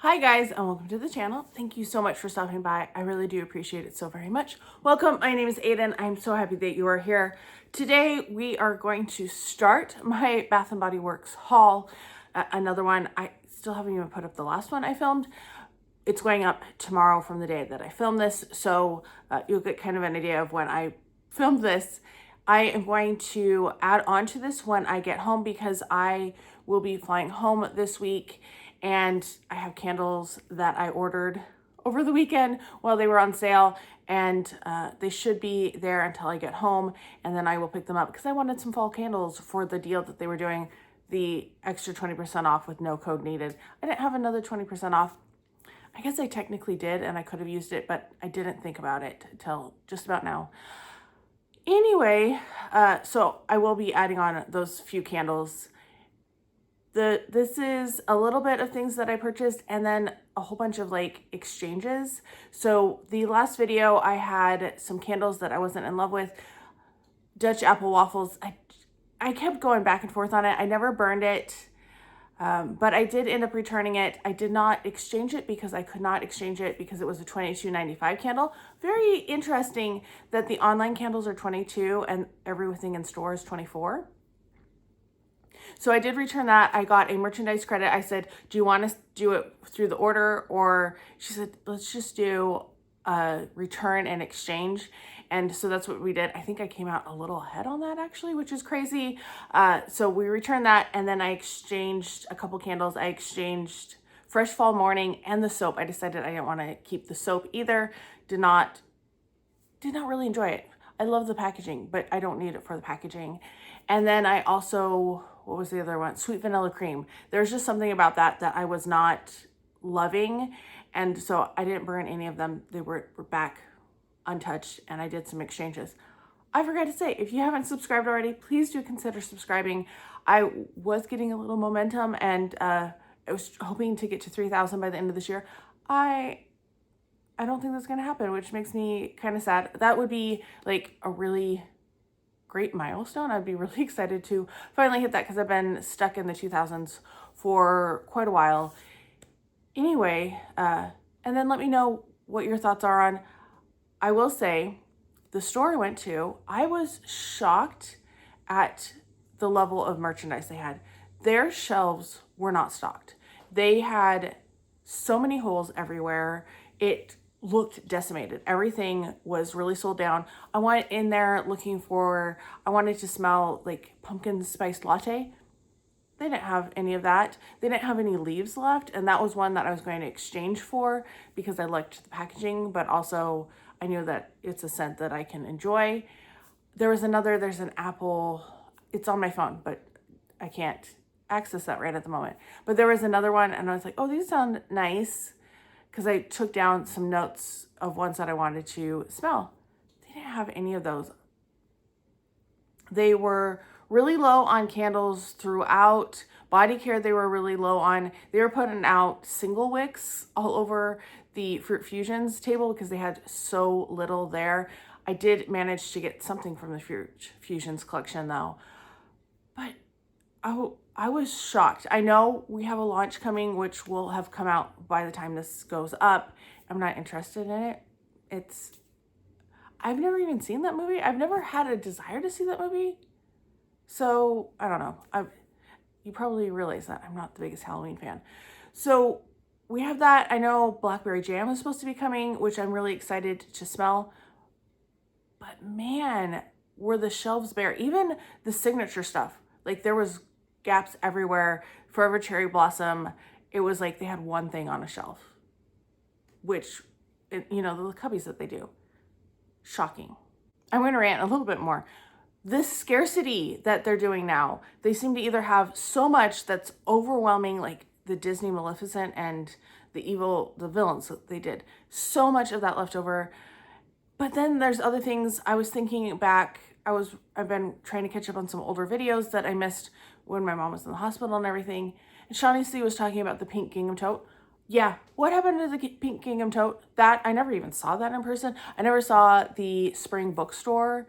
Hi guys, and welcome to the channel. Thank you so much for stopping by. I really do appreciate it so very much. Welcome, my name is Aiden. I'm so happy that you are here. Today we are going to start my Bath & Body Works haul. Another one. I still haven't even put up the last one I filmed. It's going up tomorrow from the day that I filmed this, so you'll get kind of an idea of when I filmed this. I am going to add on to this when I get home because I will be flying home this week, and I have candles that I ordered over the weekend while they were on sale, and they should be there until I get home, and then I will pick them up because I wanted some fall candles for the deal that they were doing, the extra 20% off with no code needed. I didn't have another 20% off. I guess I technically did, and I could have used it, but I didn't think about it until just about now. Anyway, so I will be adding on those few candles. This is a little bit of things that I purchased and then a whole bunch of like exchanges. So the last video I had some candles that I wasn't in love with. Dutch apple waffles. I kept going back and forth on it. I never burned it. But I did end up returning it. I did not exchange it because I could not exchange it because it was a $22.95 candle. Very interesting that the online candles are $22 and everything in store is $24. So I did return that. I got a merchandise credit. I said, do you want to do it through the order? Or she said, let's just do a return and exchange. And so that's what we did. I think I came out a little ahead on that actually, which is crazy. So we returned that, and then I exchanged a couple candles. I exchanged Fresh Fall Morning and the soap. I decided I didn't want to keep the soap either. Did not really enjoy it. I love the packaging, but I don't need it for the packaging. And then I also, what was the other one? Sweet Vanilla Cream. There's just something about that I was not loving. And so I didn't burn any of them. They were back untouched, and I did some exchanges. I forgot to say, if you haven't subscribed already, please do consider subscribing. I was getting a little momentum, and I was hoping to get to 3,000 by the end of this year. I don't think that's going to happen, which makes me kind of sad. That would be like a really great milestone. I'd be really excited to finally hit that because I've been stuck in the 2000s for quite a while. Anyway, and then let me know what your thoughts are on. I will say, the store I went to, I was shocked at the level of merchandise they had. Their shelves were not stocked. They had so many holes everywhere. It looked decimated. Everything was really sold down. I went in there looking for, I wanted to smell like pumpkin spice latte. They didn't have any of that. They didn't have any leaves left, and that was one that I was going to exchange for because I liked the packaging, but also I knew that it's a scent that I can enjoy. There's an apple, it's on my phone, but I can't access that right at the moment. But there was another one, and I was like, oh, these sound nice, because I took down some notes of ones that I wanted to smell. They didn't have any of those. They were really low on candles throughout. Body care, they were really low on. They were putting out single wicks all over the Fruit Fusions table because they had so little there. I did manage to get something from the Fruit Fusions collection though. But I was shocked. I know we have a launch coming, which will have come out by the time this goes up. I'm not interested in it. I've never even seen that movie. I've never had a desire to see that movie. So I don't know. You probably realize that I'm not the biggest Halloween fan. So we have that. I know Blackberry Jam is supposed to be coming, which I'm really excited to smell. But man, were the shelves bare. Even the signature stuff. Like there was gaps everywhere. Forever Cherry Blossom. It was like they had one thing on a shelf. Which, you know, the cubbies that they do. Shocking. I'm going to rant a little bit more. This scarcity that they're doing now, they seem to either have so much that's overwhelming, like the Disney Maleficent and the villains that they did. So much of that left over. But then there's other things. I was thinking back, I've been trying to catch up on some older videos that I missed when my mom was in the hospital and everything. And Shawnee C was talking about the pink gingham tote. Yeah, what happened to the pink gingham tote? That, I never even saw that in person. I never saw the spring bookstore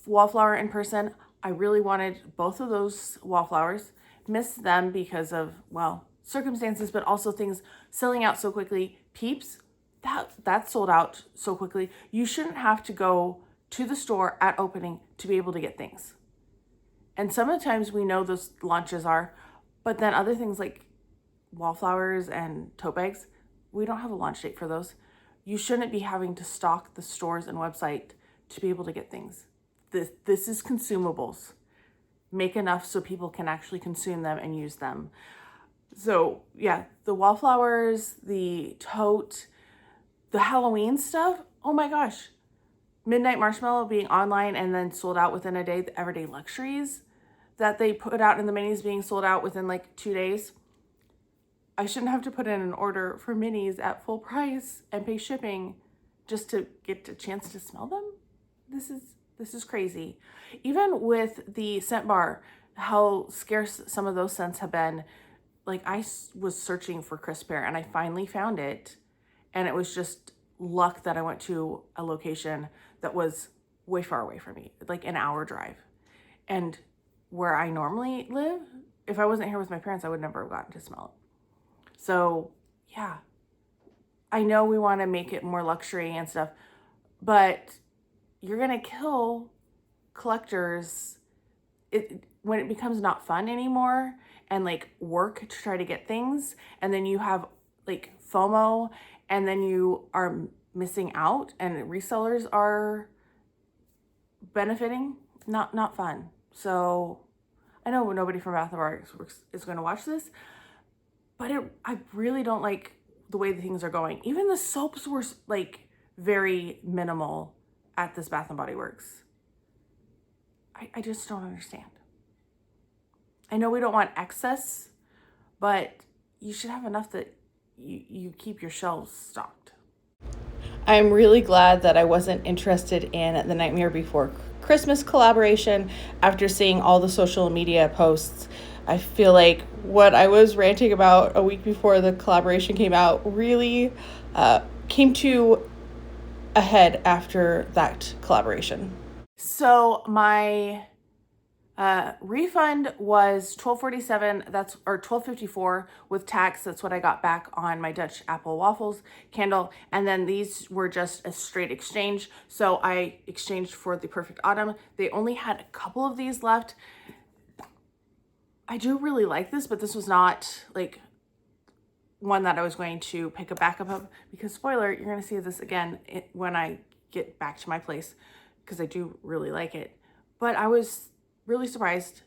wallflower in person. I really wanted both of those wallflowers. Missed them because of, well, circumstances, but also things selling out so quickly. Peeps, that's sold out so quickly. You shouldn't have to go to the store at opening to be able to get things. And sometimes we know those launches are, but then other things like wallflowers and tote bags, we don't have a launch date for those. You shouldn't be having to stock the stores and website to be able to get things. This is consumables. Make enough so people can actually consume them and use them. So yeah, the wallflowers, the tote, the Halloween stuff, oh my gosh. Midnight Marshmallow being online and then sold out within a day. The Everyday Luxuries that they put out in the minis being sold out within like 2 days. I shouldn't have to put in an order for minis at full price and pay shipping just to get a chance to smell them. This is crazy. Even with the scent bar, how scarce some of those scents have been. Like I was searching for Crisp Air and I finally found it, and it was just luck that I went to a location that was way far away from me, like an hour drive. And where I normally live, if I wasn't here with my parents, I would never have gotten to smell it. So yeah, I know we want to make it more luxury and stuff, but you're going to kill collectors when it becomes not fun anymore and like work to try to get things. And then you have like FOMO, and then you are missing out and resellers are benefiting. Not fun. So I know nobody from Bath & Body Works is going to watch this, but I really don't like the way the things are going. Even the soaps were like very minimal at this Bath & Body Works. I just don't understand. I know we don't want excess, but you should have enough that you keep your shelves stocked. I'm really glad that I wasn't interested in the Nightmare Before Christmas collaboration after seeing all the social media posts. I feel like what I was ranting about a week before the collaboration came out really came to a head after that collaboration. So my refund was $12.47, or $12.54 with tax. That's what I got back on my Dutch apple waffles candle. And then these were just a straight exchange. So I exchanged for the Perfect Autumn. They only had a couple of these left. I do really like this, but this was not like one that I was going to pick a backup of, because spoiler, you're going to see this again when I get back to my place, because I do really like it. But I was really surprised.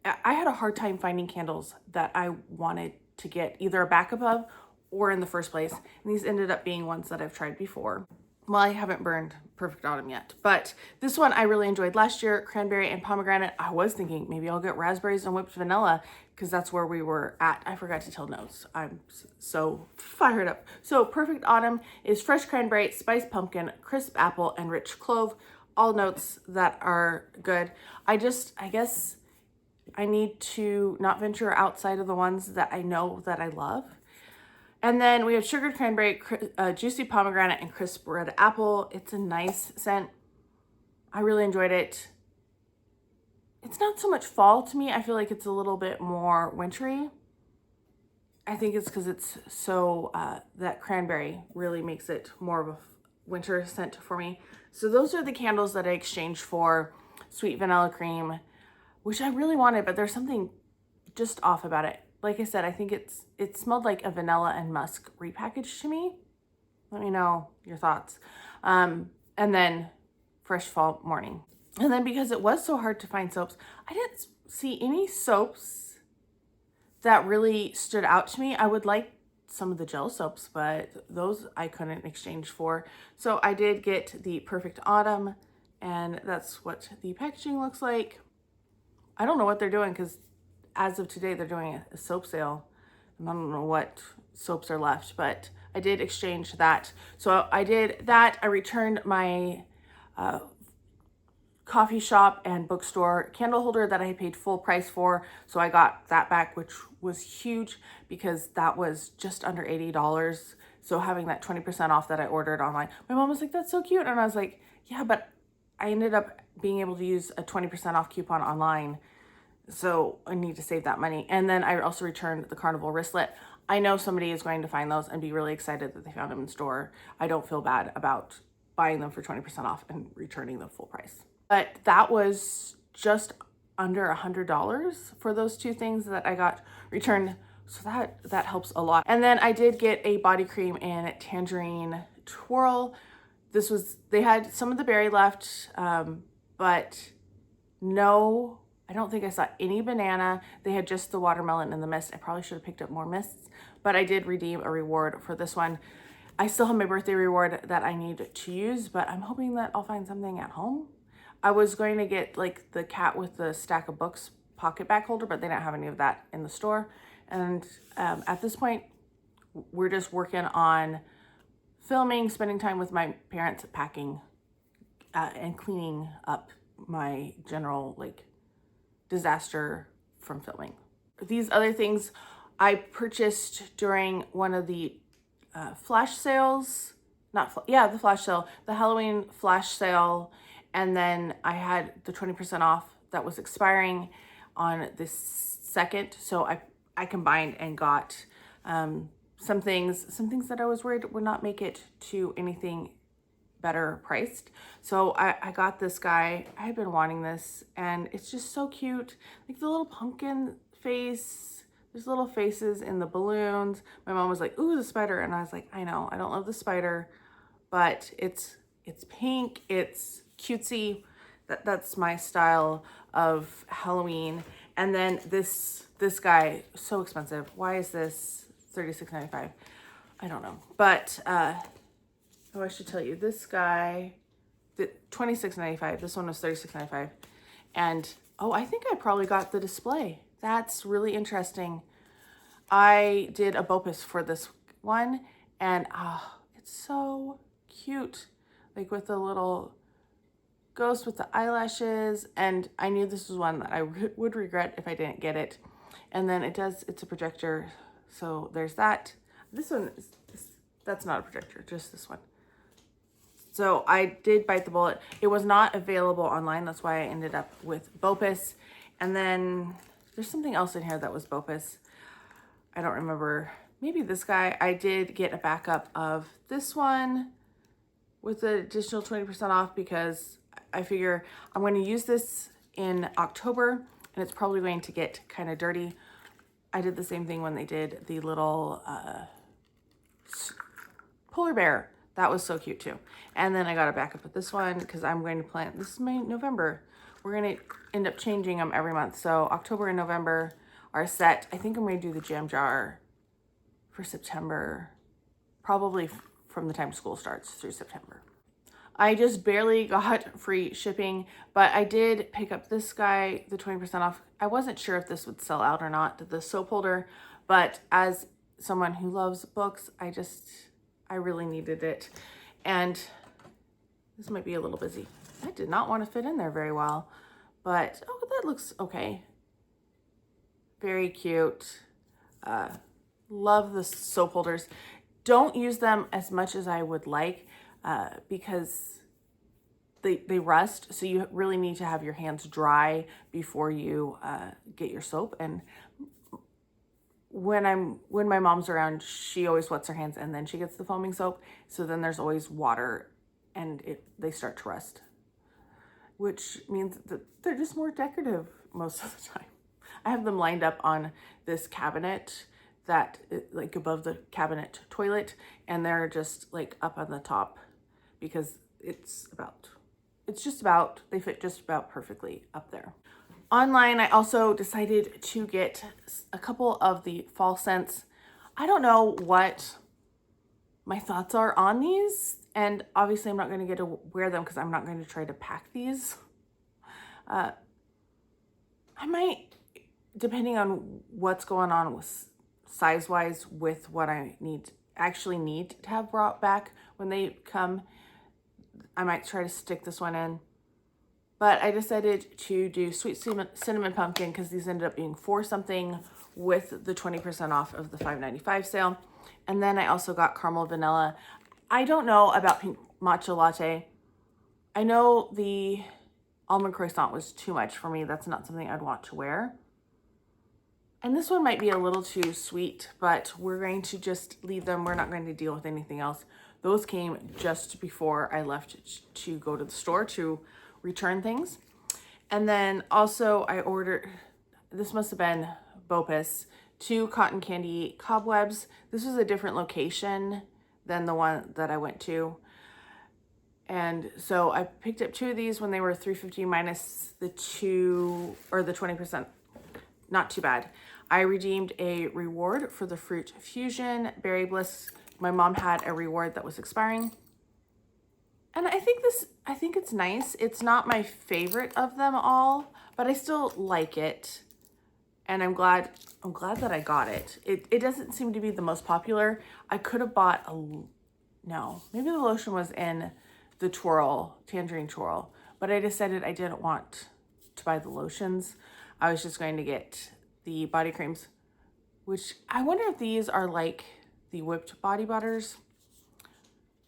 I had a hard time finding candles that I wanted to get either a backup of or in the first place. And these ended up being ones that I've tried before. Well, I haven't burned Perfect Autumn yet, but this one I really enjoyed last year, cranberry and pomegranate. I was thinking maybe I'll get raspberries and whipped vanilla because that's where we were at. I forgot to tell notes. I'm so fired up. So Perfect Autumn is fresh cranberry, spiced pumpkin, crisp apple, and rich clove. All notes that are good. I guess I need to not venture outside of the ones that I know that I love. And then we have sugared cranberry, juicy pomegranate, and crisp red apple. It's a nice scent. I really enjoyed it. It's not so much fall to me. I feel like it's a little bit more wintry. I think it's because it's so, that cranberry really makes it more of a winter scent for me. So those are the candles that I exchanged for sweet vanilla cream, which I really wanted, but there's something just off about it. Like I said, I think it smelled like a vanilla and musk repackaged to me. Let me know your thoughts. And then fresh fall morning. And then because it was so hard to find soaps, I didn't see any soaps that really stood out to me. I would like some of the gel soaps, but those I couldn't exchange for. So I did get the Perfect Autumn, and that's what the packaging looks like. I don't know what they're doing because as of today, they're doing a soap sale. And I don't know what soaps are left, but I did exchange that. So I did that. I returned my coffee shop and bookstore candle holder that I paid full price for. So I got that back, which was huge because that was just under $80. So having that 20% off that I ordered online, my mom was like, that's so cute. And I was like, yeah, but I ended up being able to use a 20% off coupon online So I need to save that money. And then I also returned the carnival wristlet. I know somebody is going to find those and be really excited that they found them in store. I don't feel bad about buying them for 20% off and returning them full price. But that was just under $100 for those two things that I got returned. So that helps a lot. And then I did get a body cream in Tangerine Twirl. They had some of the berry left, but no, I don't think I saw any banana. They had just the watermelon and the mist. I probably should have picked up more mists, but I did redeem a reward for this one. I still have my birthday reward that I need to use, but I'm hoping that I'll find something at home. I was going to get like the cat with the stack of books pocket bag holder, but they don't have any of that in the store. And at this point, we're just working on filming, spending time with my parents, packing and cleaning up my general like disaster from filming. These other things I purchased during one of the flash sales, the flash sale, the Halloween flash sale. And then I had the 20% off that was expiring on the 2nd. So I combined and got some things that I was worried would not make it to anything better priced. So I got this guy. I had been wanting this, and it's just so cute. Like the little pumpkin face. There's little faces in the balloons. My mom was like, ooh, the spider. And I was like, I know, I don't love the spider, but it's pink, it's cutesy. That's my style of Halloween. And then this guy, so expensive. Why is this $36.95? I don't know. But I should tell you, this guy, $26.95. This one was $36.95. And I think I probably got the display. That's really interesting. I did a BOPUS for this one, and it's so cute. Like with the little ghost with the eyelashes, and I knew this was one that I would regret if I didn't get it. And then it's a projector, so there's that. This one, that's not a projector, just this one. So I did bite the bullet. It was not available online. That's why I ended up with BOPUS. And then there's something else in here that was BOPUS. I don't remember. Maybe this guy. I did get a backup of this one with the additional 20% off because I figure I'm going to use this in October and it's probably going to get kind of dirty. I did the same thing when they did the little polar bear. That was so cute too. And then I got a backup with this one because I'm going to plant, this is November. We're going to end up changing them every month. So October and November are set. I think I'm going to do the jam jar for September, probably from the time school starts through September. I just barely got free shipping, but I did pick up this guy, the 20% off. I wasn't sure if this would sell out or not, the soap holder, but as someone who loves books, I really needed it. And this might be a little busy. I did not want to fit in there very well, but that looks okay. Very cute. Love the soap holders. Don't use them as much as I would like because they rust. So you really need to have your hands dry before you get your soap. And when my mom's around, she always wets her hands and then she gets the foaming soap. So then there's always water and they start to rust, which means that they're just more decorative most of the time. I have them lined up on this cabinet that like above the cabinet toilet, and they're just like up on the top because they fit just about perfectly up there. Online, I also decided to get a couple of the fall scents. I don't know what my thoughts are on these, and obviously I'm not going to get to wear them because I'm not going to try to pack these. I might, depending on what's going on with size-wise with what I actually need to have brought back when they come, I might try to stick this one in. But I decided to do sweet cinnamon pumpkin because these ended up being $4 something with the 20% off of the $5.95 sale. And then I also got caramel vanilla. I don't know about pink matcha latte. I know the almond croissant was too much for me. That's not something I'd want to wear. And this one might be a little too sweet, but we're going to just leave them. We're not going to deal with anything else. Those came just before I left to go to the store to return things. And then also I ordered, this must have been BOPUS, 2 cotton candy cobwebs. This was a different location than the one that I went to. And so I picked up 2 of these when they were $3.50 minus the 2 or the 20%. Not too bad. I redeemed a reward for the Fruit Fusion Berry Bliss. My mom had a reward that was expiring. And I think it's nice. It's not my favorite of them all, but I still like it. And I'm glad that I got it. It doesn't seem to be the most popular. I could have bought no, maybe the lotion was in the twirl, tangerine twirl, but I decided I didn't want to buy the lotions. I was just going to get the body creams, which I wonder if these are like the whipped body butters.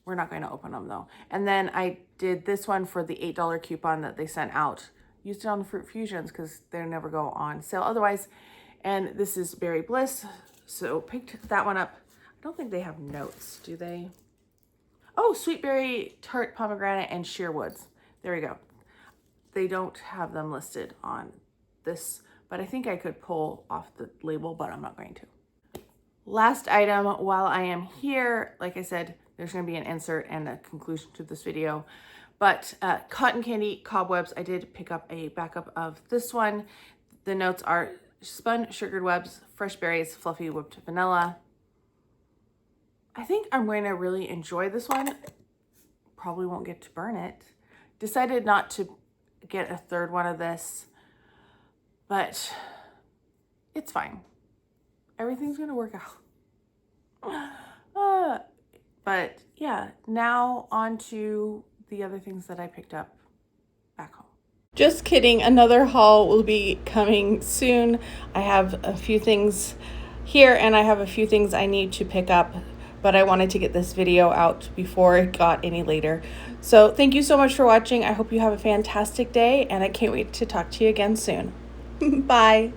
We're not going to open them though. And then I did this one for the $8 coupon that they sent out. Used it on the Fruit Fusions because they never go on sale otherwise. And this is Berry Bliss. So picked that one up. I don't think they have notes, do they? Oh, Sweet Berry, Tart Pomegranate, and Sheerwoods. There we go. They don't have them listed on this, but I think I could pull off the label, but I'm not going to. Last item while I am here, like I said, there's going to be an insert and a conclusion to this video, but cotton candy cobwebs, I did pick up a backup of this one. The notes are spun sugared webs, fresh berries, fluffy whipped vanilla. I think I'm going to really enjoy this one. Probably won't get to burn it. Decided not to get a third one of this, but it's fine. Everything's gonna work out. But yeah, now on to the other things that I picked up back home. Just kidding, another haul will be coming soon. I have a few things here and I have a few things I need to pick up, but I wanted to get this video out before it got any later. So thank you so much for watching. I hope you have a fantastic day and I can't wait to talk to you again soon. Bye.